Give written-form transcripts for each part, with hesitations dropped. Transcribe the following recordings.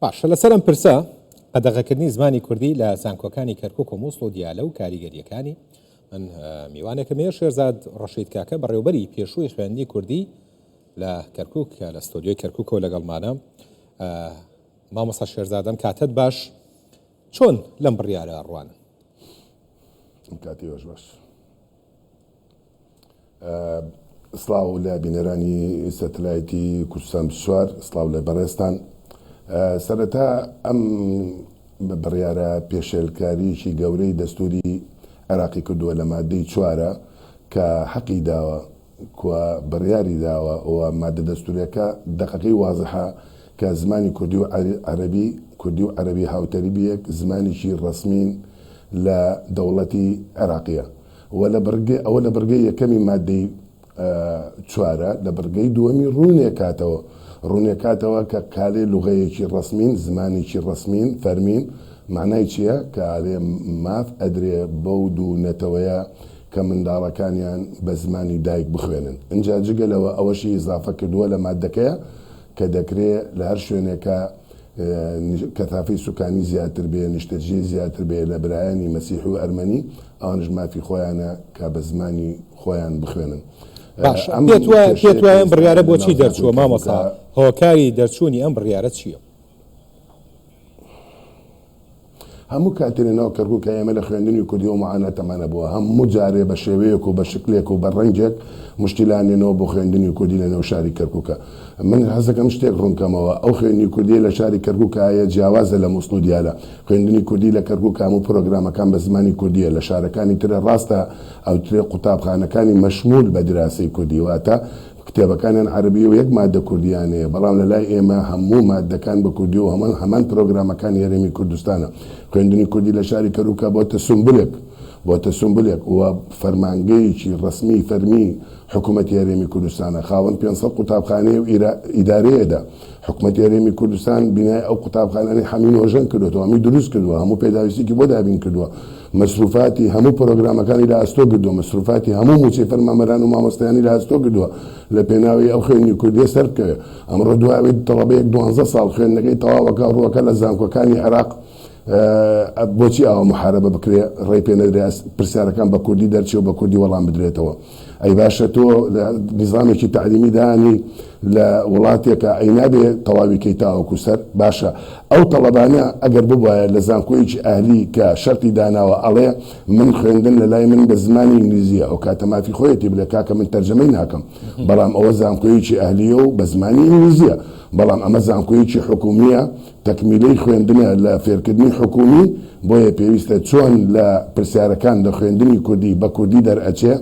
باش لەسەرم پرسە قەدەغەکردنی زمانی کوردی لە زانکۆکانی کەرکووک و مووسڵ و دیالە و کاریگەریەکانی من میوانێکم هەیە شێرزاد ڕەشید کاکە بەڕێوەبەری پێشووی خوێندنی کوردی لە کەرکووک لە ستۆدیۆی کەرکووکەوە لەگەڵمانە مامۆستا شێرزادەم کاتت باش چۆن لەم بڕیارە ڕوانن؟ کاتی باش سڵاو لە بینەرانی سەتلایتی کوردستان 24 سڵاو لە بەڕێستان سەرەتا ئەم بڕیارە پێشێلکاریی گەورەی دەستوری عێراقی کردووە لە مادەی 4 کە حەقی داوە بڕیاری داوە ئەوە مادە دەستوریەکە دقیقی وازحە کە زمانی کوردی و عەرەبی هاوتەریبیەک زمانیشی ڕسمین لە دەوڵەتی عێراقیە ئەوە لە بڕگەی یەکەمی مادەی 4 لە بڕگەی دووەمی ڕوونێکاتەوە کە کالێ لوغەیەکی ڕسمین زمانێکی ڕسمین فەرمین معنای چییە؟ کە ئالێ ماف ئەدرێ بەو دوو نەتەوەیە کە منداڵەکانیان بە زمانی دایک بخوێنن. ئەجا جگەلەوە ئەوەشی ئیزافە کردووە لە مادەکەیە کە دەکرێت لە هەر شوێنێکە کەتافی سوکانی زیاتر بێ نیشتەجێ زیاتر بێ لە برایانی مەسیح و ئەرمەنی ئەوانش مافی خۆیانە کە بە زمانی خۆیان بخوێنن. باش پێت وایە بڕیارە بۆچی دەرچووە مامۆستا؟ هۆکاری دەرچوونی ئەم بڕیارە چییە؟ هەموو کاتێنەوە کەرکووک ئێمە لە خوێندنی کوردی و معانەتەمانە بووە هەموو جارێ بە شێوەیەک و بە شکلێک و بە ڕەنگێک مشتیلانێنەوە بۆ خوێندنی کوردی لە نێو شاری کەرکووکە. من حەزەکەم شتێک ڕوونکەمەوە ئەو خوێندنی کوردی لە شاری کەرکووک هەیە جیاوازە لە مووسڵ و دیالە. خوێندنی کوردی لە کەرکووک هەموو پرۆگرامەکان بە زمانی کوردیە لە شارەکانی ترە ڕاستە ئەو ترێ قوتابخانەکانی مەشمول بە دراسی کوردی واتە کتێبەکانیان عەرەبی و یەک مادە کوردیانەیە بەڵام لە لای ئێمە هەموو مادەکان بە کوردی و هەمان پرۆگرامەکان هەرێمی کوردستانە. خوێندنی کوردی لە شاری کەرکووکە بۆتە سمبولێک و فەرمانگەیەکی ڕسمی فەرمی حکوومەتی هەرێمی کوردستانە خاوەن 500 قوتابخانەی و ئیدارەیەدا. حکوومەتی هەرێمی کوردستان بینای ئەو قوتابخانەی هەمی نۆژەن کردوەوە هەمی دروست کردووە هەموو پێداویستێکی بۆ دابین کردووە مەسروفاتی هەموو پرۆگرامەکانی لە ئاستۆ کردووە مەسروفاتی هەموو موچەی فەرمانبەران و مامۆستایانی لە ئاستۆ کردووە لە پێناوی ئەو خوێندنی کوردی سەر بکەوێت. ئەمڕۆ دوای تەڵەبەیەک 12 ساڵ خوێندنەکەی تەواوەکە ڕووەکە لە زانکۆکانی عێراق بۆچی ئەوە محارەبە بکرێ ڕێی پێ نەدرێت پرسیارەکان بە کوردی دەرچێ و بە کوردی وەڵام بدرێتەوە. ئەی باشە تۆ نظامێکی تعلیمی دانی لە وڵاتێکە ئەی نابێ تەواویکەی تاوەکو سەر باشە ئەو تەڵەبانە ئەگەر ببوایە لە زانکۆیەکی ئاهلی کە شەرتی داناوە ئەڵێ من خوێندن لە لای من بە زمانی ئینگلیزیە ئەو کاتە مافی خۆیەتی بلێ کاکە من تەرجەمەی ناکەم بەڵام ئەوە زانکۆیەکی ئاهلیە و بە زمانی ئینگلیزیە بەڵام ئەمە زانکۆیەکی حکومیە تەکمیلەی خوێندنە لە فێرکردنی حکومی بۆیە پێویستە چۆن لە پرسیارەکان لە خوێندنی کوردی بە کوردی دەرئەچێ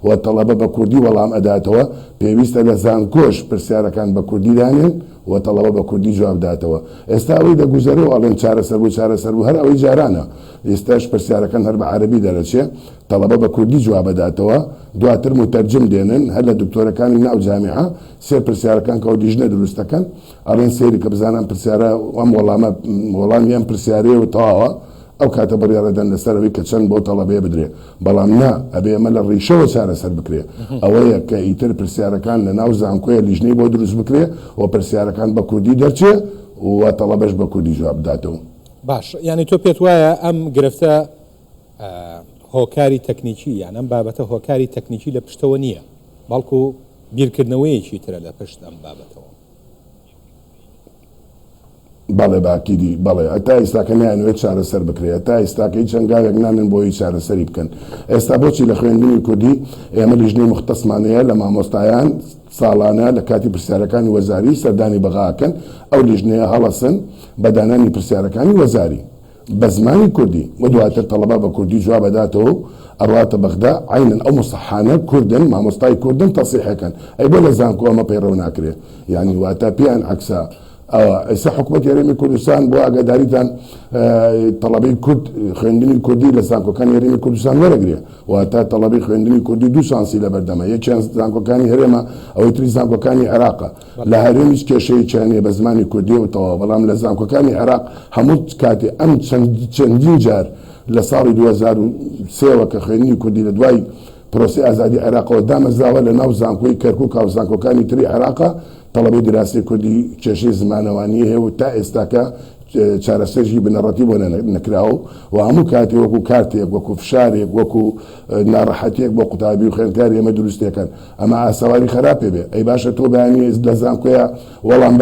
و تەڵەبە بە کوردی وەڵام ئەداتەوە پێویستە لە زانکۆش پرسیارەکان بە کوردی دانێن و تەڵەبە بە کوردی جواب داتەوە. ئێستا ئەوەی دەگوزەرەوە ئەڵێن چارەسەر بوو هەر ئەوەی جارانە ئێستاش پرسیارەکان هەر بە عەرەبی دەرەچێ تەڵەبە بە کوردی جواب داتەوە دواتر متەرجم دێنن هەر لە دکتۆرەکانی ناو جامیعە سێ پرسیارەکان کە دیژنە دروستەکەن ئەڵێن سێری کە بزانم پرسیارە ئەم وەڵامیان پرسیارەیە و تەواوە ئەو کاتە بڕیارەدەن لەسەرەوەی کە چەند بۆ تەڵەبەیە بدرێ بەڵام نا ئەبێ ئەمە لە ڕیشەوە چارەسەر بکرێ ئەوەیە کە ئیتر پرسیارەکان لە ناو زانکۆیە لیژنەی بۆ دروست بکرێ و پرسیارەکان بە کوردی دەرچێ و تەڵەبەش بە کوردی جواب بداتەوە. باش یعنی تۆ پێت وایە ئەم گرفتە هۆکاری تەکنیکی یان ئەم بابەتە هۆکاری تەکنیکی لە پشتەوە نییە بەڵکو بیرکردنەوەیەکی ترە لە پشت ئەم بابەتەوە. بەڵێ باکیدی بەڵێ ئەتا ئێستاکە نیانوێت چارەسەر بکرێت تا ئێستاکەی چەندگاوێک نامن بۆی چارەسەری بکەن. ئێستا بۆچی لە خوێندنی کوردی ئێمە لیژنەی مختەسمانەیە لە مامۆستایان ساڵانە لە کاتی پرسیارەکانی وەزاری سەردانی بەغاکەن ئەو لیژنەیە هەڵەسن بە دانانی پرسیارەکانی وەزاری بە زمانی کوردی و دواتر تەڵەبە بە کوردی جواب بداتەوە ئەڕاتە بەغدا عینەن ئەو مستەحانە کوردن مامۆستای کوردن تەسیحەکەن ئەی بۆ لە زانکۆ ئەمە پەیڕەو ناکرێت یعنی واتە پێیان عەکسە ئێستا حکوومەتی هەرێمی کوردستان بۆ ئاگاداریتان تەڵەبەی کورد خوێندنی کوردی لە زانکۆکانی هەرێمی کوردستان وەرەگرێ واتە تەڵەبەی خوێندنی کوردی دوو شانسی لە بەردەمە یەکیان زانکۆکانی هەرێمە ئەوەی تری زانکۆکانی عێراقە لە هەرێمیش کێشەی چیانەیە بە زمانی کوردیەوە تەواو بەڵام لە زانکۆکانی عێراق هەموو کاتێ ئەم چەندین جار لە ساڵی 2003 کە خوێندنی کوردی لە دوای پرۆسی ئازادی عێراقەوە دامەزراوە لە ناو زانکۆی کەرکووک و زانکۆکانی تری عێراقە طلبی دراسی کردی چشی زمانوانی هەیە و تا ئێستاکە چارەسەرژی بنەڕەتی بۆ نەکراوە و هەموو کاتێ وەکو کارتێک وەکو فشارێک وەکو ناڕەحەتێک بۆ قوتابی و خوێندکار ئێمە دروستەکەن ئەمە ئاسەواری خراپێ بێ ئەی باشە تۆ بەیانی لە زانکۆیە وەڵام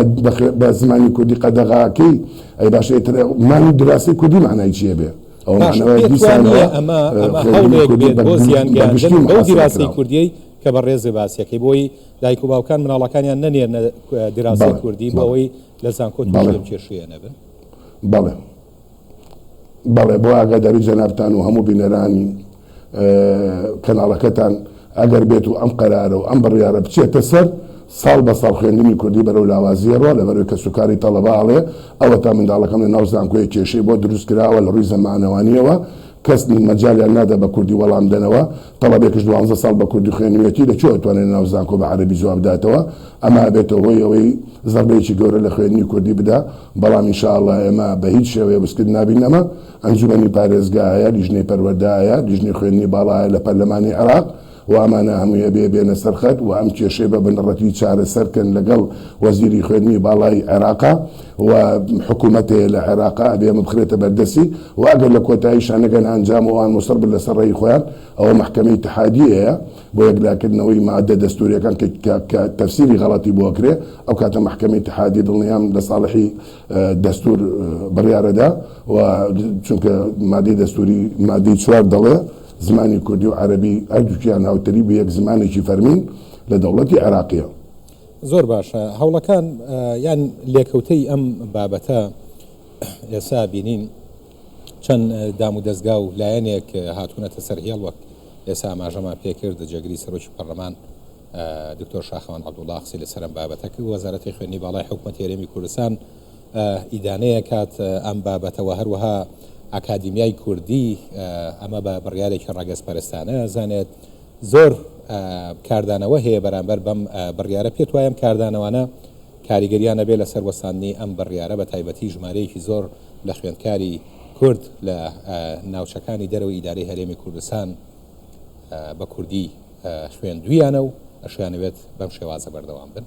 بە زمانی کوردی قەدەغاکەی ئەی باشە مانی دراسی کوردی معنای چیە بێ ئەمە هەوڵێک بێت بۆ زیانگەیاندن بەو دیراسی کوردیەی کە بە ڕێزێ باسیەکەی بۆی دایک و باوکان مناڵەکانیان نەنێرنە دیراسی کوردی بەوەی لە زانکۆ کێشەیە نەبن بەڵێ بەڵێ بۆ ئاگاداری جەنابتان و هەموو بینەرانی کەناڵەکەتان ئەگەر بێت و ئەم قەرارە و ئەم بڕیارە بچێتە سەر ساڵ بە ساڵ خوێندنی کوردی بەرەو لاوازیەوە لە بەرەوەی کە سوکاری تەڵەباڵێ ئەوە تا منداڵەکەم لە ناو زانکۆی کێشەی بۆ دروست کراوە لە ڕووی زەمانەوانیەوە کەس مەجالیان نادا بە کوردی وەڵام دەنەوە تەڵەبێکش 12 ساڵ بە کوردی خوێنوێتی لەکوێ توانێت ناو زانکۆ بە عەرەبی جواب داتەوە ئەمە بێتەوە هۆی ئەوەی زەربەیەکی گەورە لە خوێندنی کوردی بدا بەڵام ئینشاءالله ئێمە بە هیچ شێوەیە بسکرد نابینەمە ئەنجومەنی پارێزگایە لیژنەی پەروەردایە لیژنەی خوێندنی باڵایە لە پەرلەمانی عێراق و ئەمانە هەموویە بێنە سەرخەت و ئەم کێشەی بە بنەڕەتی چارەسەرکەن لەگەڵ وەزیری خوێندنی باڵای عێراقا و حکوومەتێ لە عێراقا ئەبێمە بخرێتە بەردەسی و ئەگەر لە کۆتایی شانەگەن ئەنجام و ئەوان مستەربن لەسەر ڕێی خۆیان ئەوە محکەمەی اتحادیەیە بۆ یەکلاکردنەوەی مادە دەستوریەکان کە تەفسیری غەڵەتی بۆ کرێ ئەو کاتە محکەمەی اتحادی دڵنیام لە ساڵحی دەستور بڕیارەدا و چونکە مادەی دەستوری مادەی 4 دەڵێ زمانی کوردی و عەرەبی هەردووکیان هاوتەری بە یەک زمانێکی فەرمین لە دەوڵەتی عێراقیە زۆر باشە هەوڵەکان یان لێکەوتەی ئەم بابەتە ئێستا بینین چەند دام و دەستگا و لایەنێک هاتوونەتە سەر هێڵ وەک ئێستا ئاماژەمان پێکرد جێگری سەرۆکی پەرلەمان دکتۆر شاخەوان عەبدوڵڵا قسەی لەسەر ئەم بابەتە کرد وەزارەتی خوێندنی باڵای حکوومەتی هەرێمی کوردستان ئیدانەیە کات ئەم بابەتەوە هەروەها ئاکادیمیای کوردی ئەمە بە بڕیارێکی ڕاگەزپەرستانە زانێت زۆر کاردانەوە هەیە بەرامبەر بەم بڕیارە پێت وایم کاردانەوانە کاریگەریانە بێ لەسەر وەساندنی ئەم بڕیارە بە تایبەتی ژمارەیەکی زۆر لە خوێندکاری کورد لە ناوچەکانی دەرەوەی ئیدارەی هەرێمی کوردستان بە کوردی خوێندویانە و ئەشیانەوێت بەم شێوازە بەردەوام بن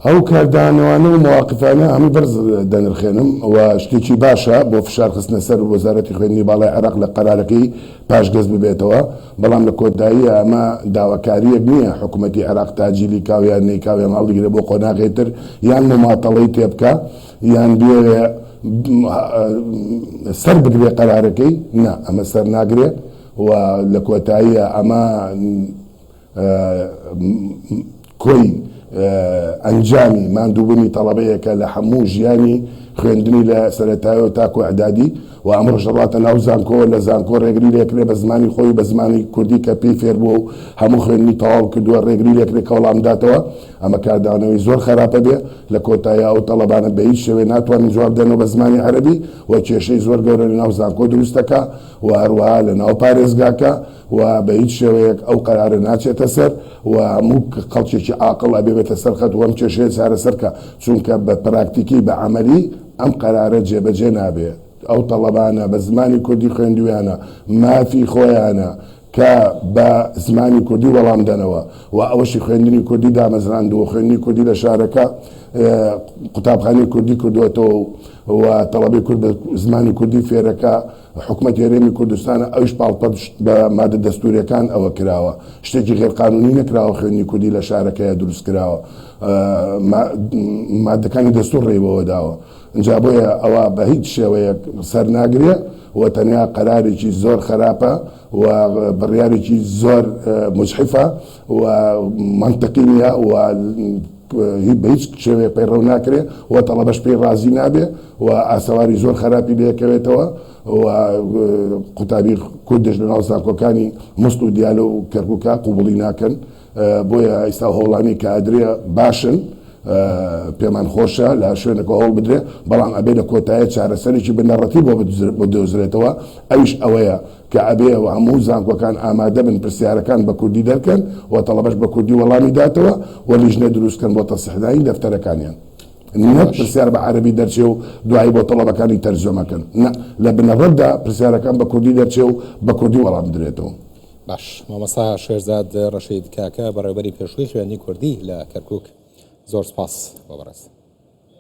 ئەو کاردانەوانە و مواقفانە هەموو بەرز دەنرخێنم و شتێکی باشە بۆ فشار خستنە سەر وەزارەتی خوێندنی باڵای عێراق لە قەرارەکەی پاشگەز ببێتەوە بەڵام لە کۆتایی ئەمە داواکاریەک نییە حکوومەتی عێراق تاجیلی کاویان نەیکاویان هەڵدەگرێت بۆ قۆناغێتر یان مماتەڵەی تێبکە یان بێ سەر بگرێ قەرارەکەی نا ئەمە سەر ناگرێت و لە کۆتاییە ئەمە کۆی ئەنجامی ماندووبوونی تەڵەبەیەکە لە هەموو ژیانی خوێندنی لە سەرەتایەوە تاکو ئەعدادی و ئەمڕۆ ژەڵاتە ناو زانکۆ لە زانکۆ ڕێگری لێکرێ بە زمانی خۆی بە زمانی کوردی کە پێی فێر بووە و هەموو خوێندنی تەواو کردووە ڕێگری لێکرێ کە وەڵام داتەوە ئەمە کاردانەوەی زۆر خراپە بێ لە کۆتایە ئەو تەڵەبانە بە هیچ شێوێ ناتوانن جواب دەنەوە بە زمانی عەرەبی و کێشەی زۆر گەورە لە ناو زانکۆ دروستەکە و هەروەها لە ناو پارێزگاکە و بە هیچ شێوەیەک ئەو قەرارە ناچێتە سەر و هەموو خەڵکێکی عاقڵ ئەبێتە سەرخەت و ئەم کێشەیە چارەسەرکە چونکە بە پراکتیکی بە عەمەلی ئەم قەرارە جێبەجێ نابێت ئەو تەڵەبانە بە زمانی کوردی خوێندویانە مافی خۆیانە کە بە زمانی کوردی وەڵام دەنەوە و ئەوەشی خوێندنی کوردی دامەزراندووە خوێندنی کوردی لە شارەکە قوتابخانەی کوردی کردوێتەوە و تەڵەبی کورد بە زمانی کوردی فێرەکە حکوومەتی هەرێمی کوردستانە ئەوش پاڵپەت بە مادە دەستوریەکان ئەوە کراوە شتێکی غێرقانونی نەکراوە خوێندنی کوردی لە شارەکەیە دروست کراوە مادەکانی دەستور ڕێبەوە داوە اینجا بۆیە ئەوە بە هیچ شێوەیەک سەر ناگرێ و تەنیا قەرارێکی زۆر خراپە و بڕیارێکی زۆر مجحفە و منطقی نیە و بە هیچ شێوێ پەیڕەو ناکرێ و تەڵەبەش پێی ڕازی نابێ و ئاسەواری زۆر خراپی لێکەوێتەوە و قوتابی کوردش لە ناو زانکۆکانی مست و دیالە و کەرکووکە قوبوڵی ناکەن بۆیە ئێستا هەوڵانی کە ئەدرێ باشن پێمان خۆشە لە شوێنێکەوە هەوڵ بدرێ بەڵام ئەبێ لە کۆتایە چارەسەرێکی بنەڕەتی بۆ دۆزرێتەوە ئەویش ئەوەیە کە ئەبێ و هەموو زانکۆکان ئامادە بن پرسیارەکان بە کوردی دەرکەن و تەڵەبەش بە کوردی وەڵامی داتەوە و لیژنە دروستکەن بۆ تەسیحدانی دەفتەرەکانیان نەک پرسیار بە عەرەبی دەرچێ و دوایی بۆ تەڵەبەکانی تەرجەمەکەن لە بنەڕەتدا پرسیارەکان بە کوردی دەرچێ و بە کوردی وەڵام درێتەوە باش مامەسا شێرزاد ڕەشید کاکە بەڕێوەبەری پێشووی خوێندنی کوردی لە کەرکووک زۆر سپاس بۆ بەڕێز